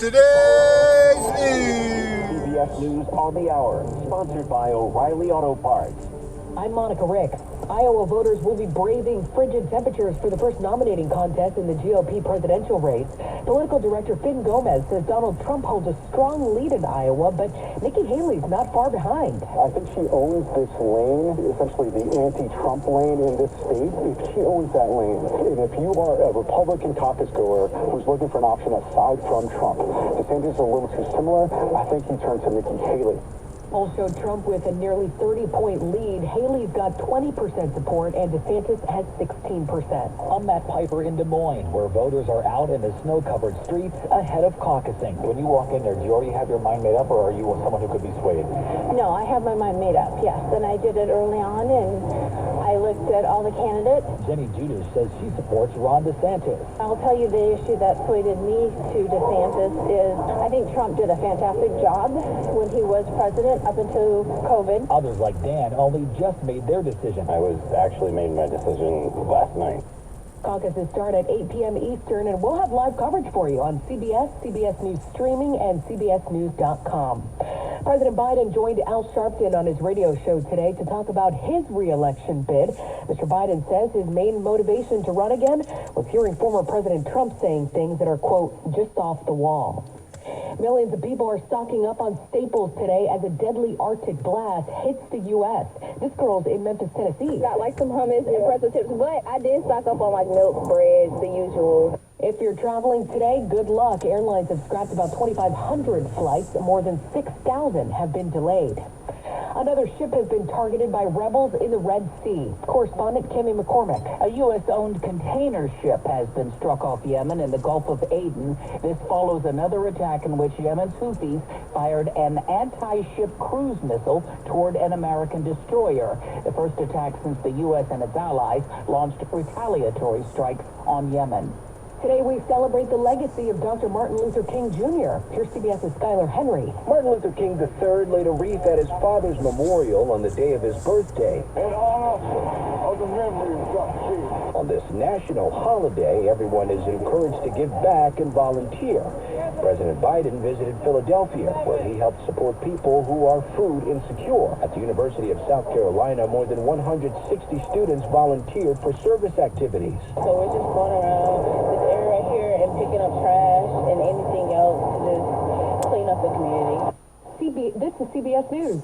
today's news. CBS News on the Hour, sponsored by O'Reilly Auto Parts. I'm Monica Rick. Iowa voters will be braving frigid temperatures for the first nominating contest in the GOP presidential race. Political director Finn Gomez says Donald Trump holds a strong lead in Iowa, but Nikki Haley's not far behind. I think she owns this lane, essentially the anti-Trump lane in this state. If she owns that lane, and if you are a Republican caucus goer who's looking for an option aside from Trump, DeSantis is a little too similar. I think he turns to Nikki Haley. Polls showed Trump with a nearly 30-point lead. Haley's got 20% support, and DeSantis has 16%. I'm Matt Piper in Des Moines, where voters are out in the snow-covered streets ahead of caucusing. When you walk in there, do you already have your mind made up, or are you someone who could be swayed? No, I have my mind made up, yes. And I did it early on, and I looked at all the candidates. Jenny Judas says she supports Ron DeSantis. I'll tell you the issue that swayed me to DeSantis is I think Trump did a fantastic job when he was president up until COVID. Others, like Dan, only just made their decision. I was actually made my decision last night. Caucuses start at 8 p.m. Eastern, and we'll have live coverage for you on CBS, CBS News Streaming, and CBSNews.com. President Biden joined Al Sharpton on his radio show today to talk about his re-election bid. Mr. Biden says his main motivation to run again was hearing former President Trump saying things that are, quote, just off the wall. Millions of people are stocking up on staples today as a deadly Arctic blast hits the U.S. This girl's in Memphis, Tennessee. Got like some hummus and pretzel chips, but I did stock up on like milk, bread, the usual. If you're traveling today, good luck. Airlines have scrapped about 2,500 flights. More than 6,000 have been delayed. Another ship has been targeted by rebels in the Red Sea. Correspondent Kimmy McCormick. A U.S.-owned container ship has been struck off Yemen in the Gulf of Aden. This follows another attack in which Yemen's Houthis fired an anti-ship cruise missile toward an American destroyer. The first attack since the U.S. and its allies launched retaliatory strikes on Yemen. Today we celebrate the legacy of Dr. Martin Luther King Jr. Here's CBS's Skylar Henry. Martin Luther King III laid a wreath at his father's memorial on the day of his birthday. In honor of the memory of Dr. King. On this national holiday, everyone is encouraged to give back and volunteer. President Biden visited Philadelphia, where he helped support people who are food insecure. At the University of South Carolina, more than 160 students volunteered for service activities. So we're just going around this area right here and picking up trash and anything else to just clean up the community. This is CBS News.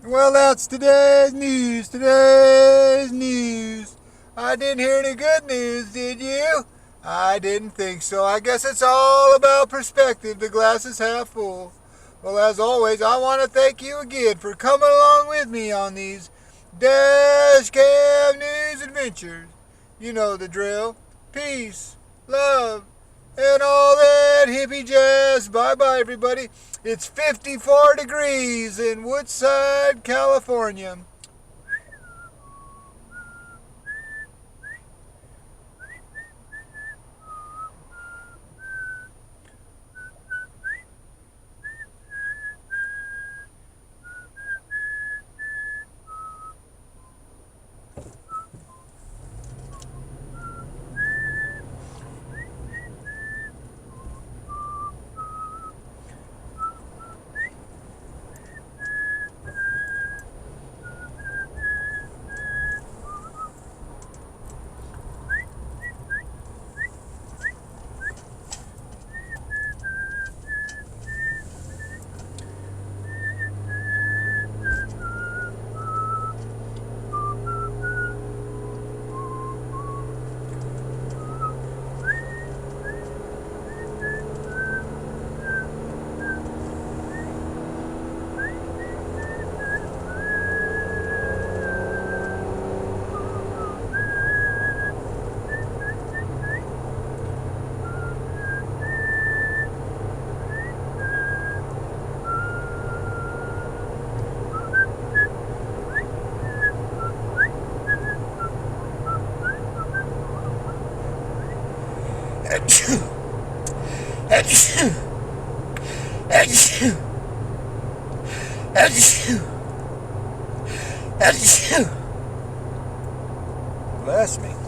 Well, that's today's news. Today's news. I didn't hear any good news, did you? I didn't think so. I guess it's all about perspective. The glass is half full. Well, as always, I want to thank you again for coming along with me on these Dash Cam News adventures. You know the drill. Peace, love, and all that hippie jazz. Bye-bye, everybody. It's 54 degrees in Woodside, California. Bless me.